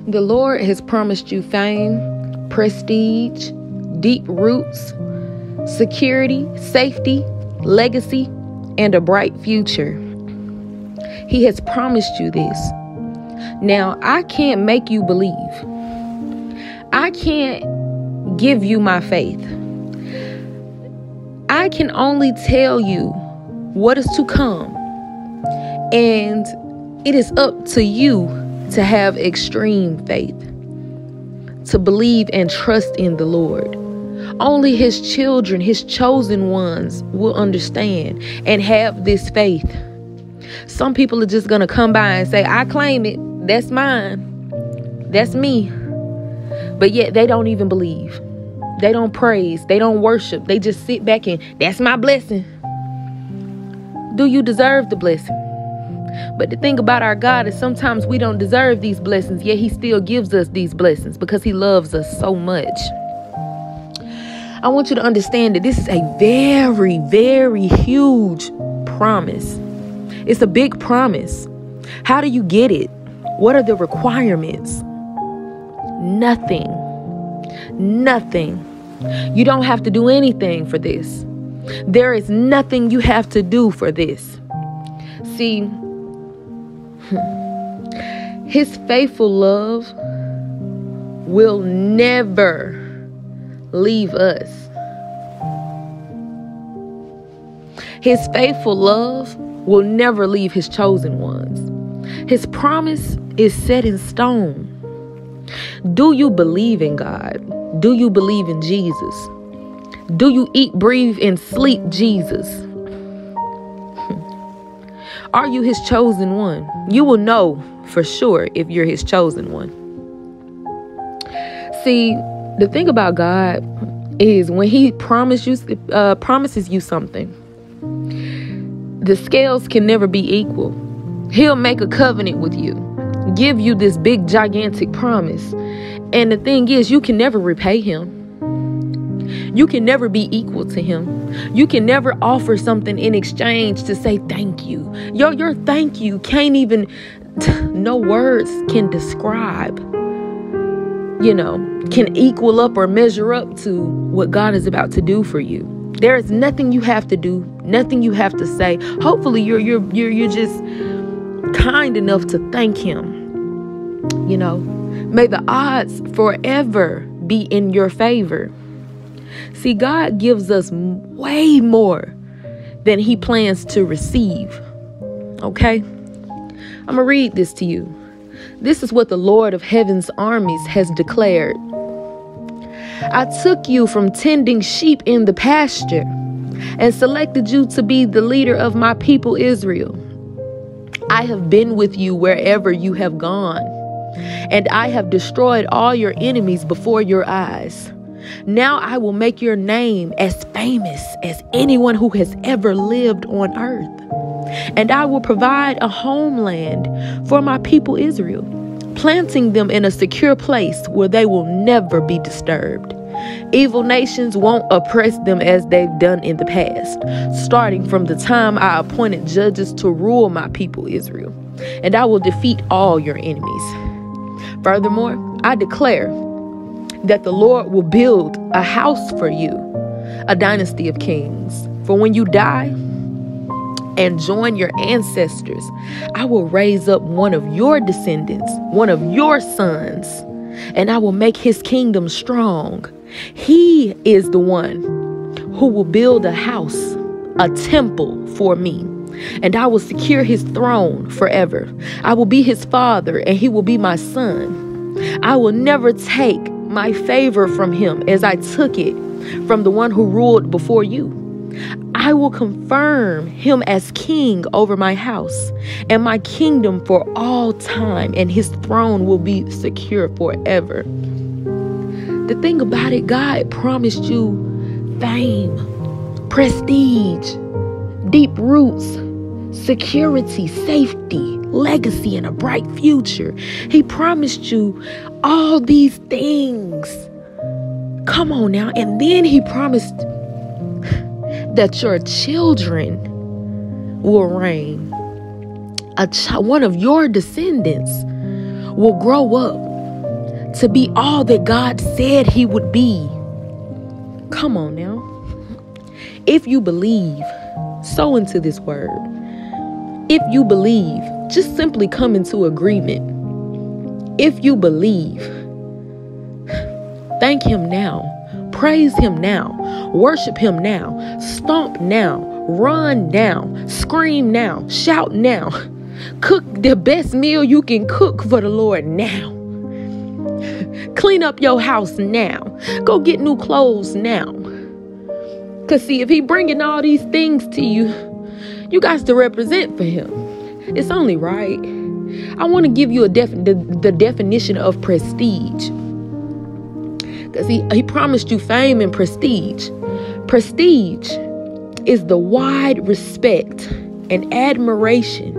The Lord has promised you fame, prestige, deep roots, security, safety, legacy, and a bright future. He has promised you this. Now, I can't make you believe. I can't give you my faith. I can only tell you what is to come. And it is up to you to have extreme faith, to believe and trust in the Lord. Only his children, his chosen ones, will understand and have this faith. Some people are just going to come by and say, I claim it. That's mine. That's me. But yet they don't even believe. They don't praise. They don't worship. They just sit back and that's my blessing. Do you deserve the blessing? But the thing about our God is sometimes we don't deserve these blessings, yet he still gives us these blessings because he loves us so much. I want you to understand that this is a very, very huge promise. It's a big promise. How do you get it? What are the requirements? Nothing. Nothing. You don't have to do anything for this. There is nothing you have to do for this. See, his faithful love will never leave us. His faithful love will never leave his chosen ones. His promise is set in stone. Do you believe in God? Do you believe in Jesus? Do you eat, breathe, and sleep Jesus? Are you his chosen one? You will know for sure if you're his chosen one. See, the thing about God is when he promises you something, the scales can never be equal. He'll make a covenant with you, give you this big, gigantic promise. And the thing is, you can never repay him. You can never be equal to him. You can never offer something in exchange to say thank you. Your thank you can't even, no words can describe, can equal up or measure up to what God is about to do for you. There is nothing you have to do, nothing you have to say. Hopefully you're just kind enough to thank him. May the odds forever be in your favor. See, God gives us way more than he plans to receive. Okay? I'm going to read this to you. This is what the Lord of Heaven's armies has declared. I took you from tending sheep in the pasture and selected you to be the leader of my people Israel. I have been with you wherever you have gone, and I have destroyed all your enemies before your eyes. Now I will make your name as famous as anyone who has ever lived on earth. And I will provide a homeland for my people Israel, planting them in a secure place where they will never be disturbed. Evil nations won't oppress them as they've done in the past, starting from the time I appointed judges to rule my people Israel. And I will defeat all your enemies. Furthermore, I declare that the Lord will build a house for you, a dynasty of kings. For when you die and join your ancestors, I will raise up one of your descendants, one of your sons, and I will make his kingdom strong. He is the one who will build a house, a temple for me, and I will secure his throne forever. I will be his father, and he will be my son. I will never take my favor from him as I took it from the one who ruled before you. I will confirm him as king over my house and my kingdom for all time, and his throne will be secure forever. The thing about it, God promised you fame, prestige, deep roots, security, safety, legacy, and a bright future. He promised you all these things. Come on now. And then he promised that your children will reign. One of your descendants will grow up to be all that God said he would be. Come on now. If you believe, sow into this word. If you believe, just simply come into agreement. If you believe, thank him now. Praise him now. Worship him now. Stomp now. Run now. Scream now. Shout now. Cook the best meal you can cook for the Lord now. Clean up your house now. Go get new clothes now. Because see, if he bringing all these things to you, you got to represent for him. It's only right. I want to give you the definition of prestige. Because he promised you fame and prestige. Prestige is the wide respect and admiration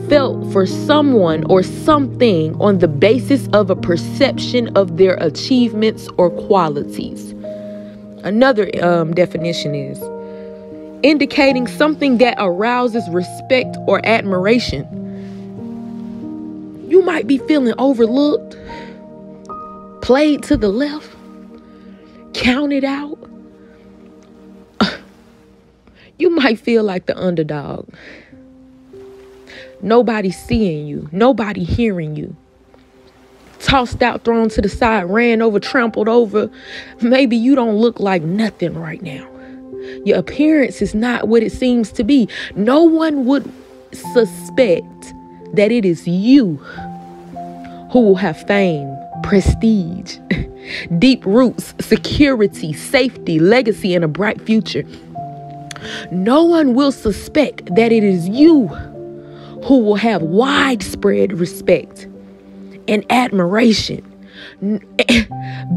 felt for someone or something on the basis of a perception of their achievements or qualities. Another definition is indicating something that arouses respect or admiration. You might be feeling overlooked, played to the left, counted out. You might feel like the underdog. Nobody seeing you. Nobody hearing you. Tossed out, thrown to the side, ran over, trampled over. Maybe you don't look like nothing right now. Your appearance is not what it seems to be. No one would suspect that it is you who will have fame, prestige, deep roots, security, safety, legacy, and a bright future. No one will suspect that it is you who will have widespread respect and admiration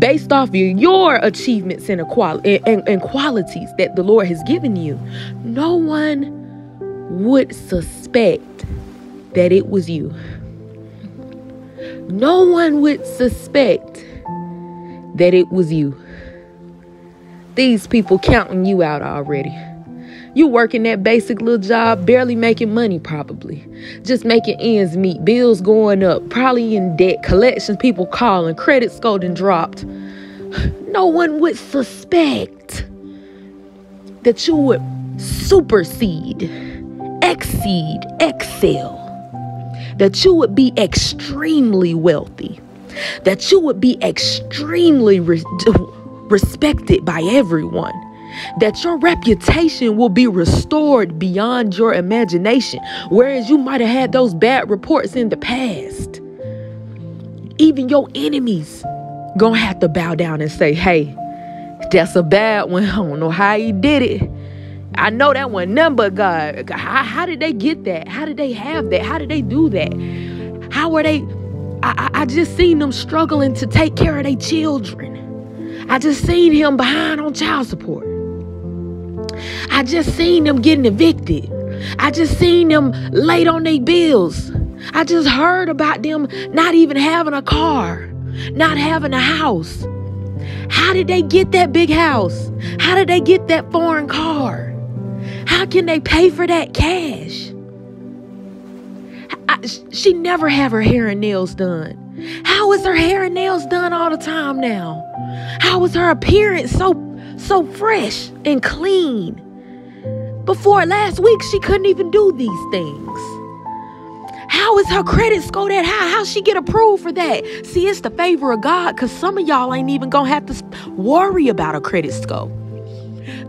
based off of your achievements and qualities that the Lord has given you. No one would suspect that it was you. No one would suspect that it was you. These people counting you out already. You working that basic little job, barely making money probably. Just making ends meet, bills going up, probably in debt, collections, people calling, credit score done dropped. No one would suspect that you would supersede, exceed, excel. That you would be extremely wealthy. That you would be extremely respected by everyone. That your reputation will be restored beyond your imagination. Whereas you might have had those bad reports in the past. Even your enemies gonna have to bow down and say, hey, that's a bad one. I don't know how he did it. I know that one, none but God. How did they get that? How did they have that? How did they do that? How were they? I just seen them struggling to take care of their children. I just seen him behind on child support. I just seen them getting evicted. I just seen them late on their bills. I just heard about them not even having a car, not having a house. How did they get that big house? How did they get that foreign car? How can they pay for that cash? She never have her hair and nails done. How is her hair and nails done all the time now? How is her appearance so fresh and clean? Before last week, she couldn't even do these things. How is her credit score that high? How she get approved for that? See, it's the favor of God, because some of y'all ain't even gonna have to worry about a credit score.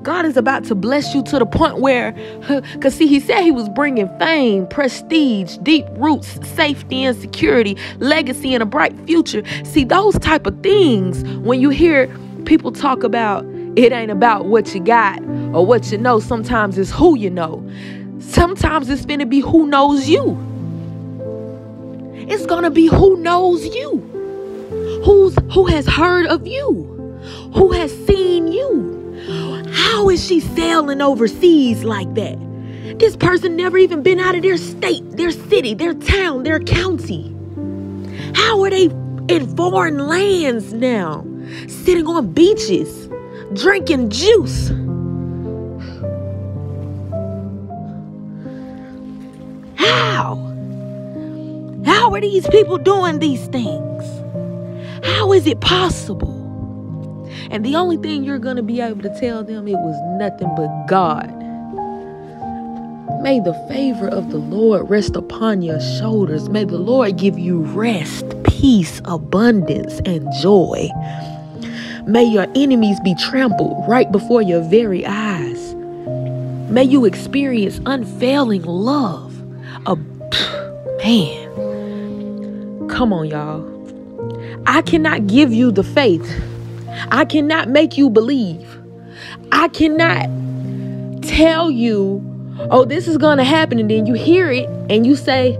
God is about to bless you to the point where, because see, he said he was bringing fame, prestige, deep roots, safety and security, legacy and a bright future. See, those type of things, when you hear people talk about, it ain't about what you got or what you know. Sometimes it's who you know. Sometimes it's finna be who knows you. It's gonna be who knows you. Who has heard of you? Who has seen you? How is she sailing overseas like that? This person never even been out of their state, their city, their town, their county. How are they in foreign lands now? Sitting on beaches, drinking juice. How are these people doing these things? How is it possible? And the only thing you're going to be able to tell them, it was nothing but God. May the favor of the Lord rest upon your shoulders. May the Lord give you rest, peace, abundance, and joy. May your enemies be trampled right before your very eyes. May you experience unfailing love. Man, come on, y'all. I cannot give you the faith. I cannot make you believe. I cannot tell you, oh, this is going to happen. And then you hear it and you say,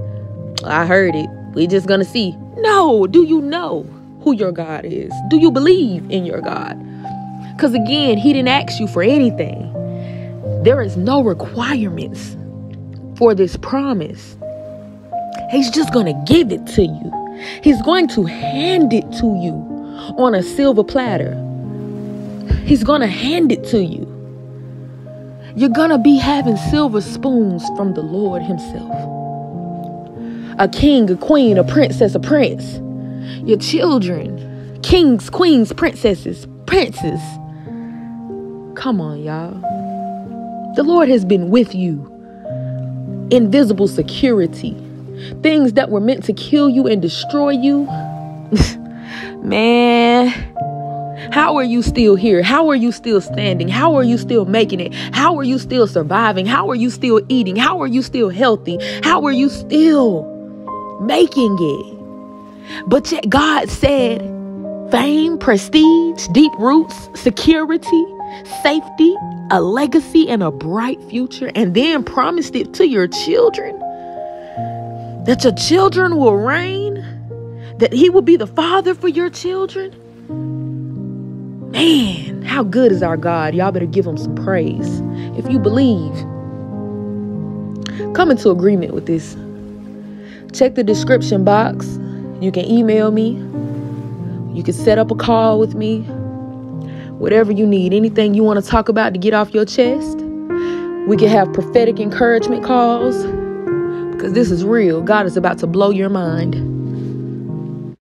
I heard it. We're just going to see. No. Do you know who your God is? Do you believe in your God? Because again, he didn't ask you for anything. There is no requirements for this promise. He's just going to give it to you. He's going to hand it to you on a silver platter. He's going to hand it to you. You're going to be having silver spoons from the Lord himself. A king, a queen, a princess, a prince. Your children, kings, queens, princesses, princes. Come on, y'all. The Lord has been with you. Invisible security. Things that were meant to kill you and destroy you. Man, how are you still here? How are you still standing? How are you still making it? How are you still surviving? How are you still eating? How are you still healthy? How are you still making it? But yet God said fame, prestige, deep roots, security, safety, a legacy, and a bright future, and then promised it to your children. That your children will reign, that he will be the father for your children. Man, how good is our God? Y'all better give him some praise. If you believe, come into agreement with this. Check the description box. You can email me. You can set up a call with me. Whatever you need, anything you want to talk about to get off your chest. We can have prophetic encouragement calls. Because this is real. God is about to blow your mind.